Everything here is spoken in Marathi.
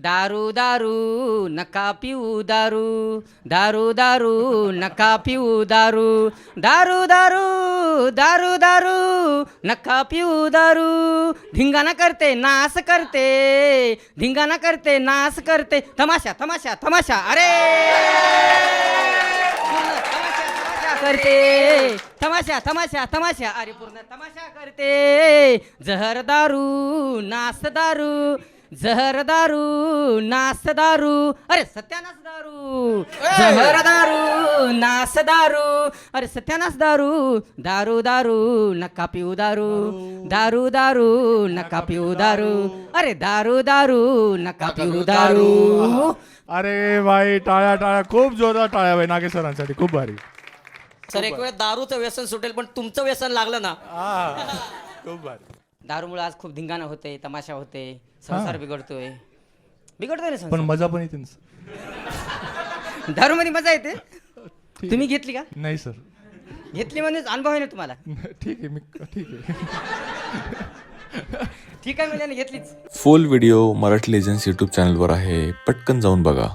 दारू दारू नका पिऊ दारू दारू दारू नका पिऊ दारू दारू दारू दारू दारू नका पिऊ दारू धिंगाणा करते नाच करते धिंगाणा करते नाच करते तमाशा तमाशा तमाशा अरे करते तमाशा तमाशा तमाशा अरे पूर्ण तमाशा करते जहर दारू नाच दारू जहर दारू नाच दारू अरे सत्यानाश दारू जहर दारू नाच दारू अरे सत्यानाश दारू दारू दारू नका पिऊ दारू दारू दारू नका पिऊ दारू अरे दारू दारू नका पिऊ दारू. अरे भाई टाळ्या टाळ्या खूप जोरदार टाळ्या भाई नागे सरांसाठी खूप भारी. सर एक वेळ दारूचं व्यसन सुटेल पण तुमचं व्यसन लागलं ना खूप भारी. दारूमुळे आज खूप धिंगाणा होते तमाशा होते संसार बिघडतोय बिघडतोय ना पण संसार. मजा पण येते ना. दारू मध्ये मजा येते. तुम्ही घेतली का? नाही सर. घेतली म्हणजे अनुभव आहे ना तुम्हाला. ठीक आहे मी ठीक आहे. ठीक आहे म्हणजे घेतलीच. फुल व्हिडिओ मराठी लेजन्स यूट्यूब चॅनलवर आहे, पटकन जाऊन बघा.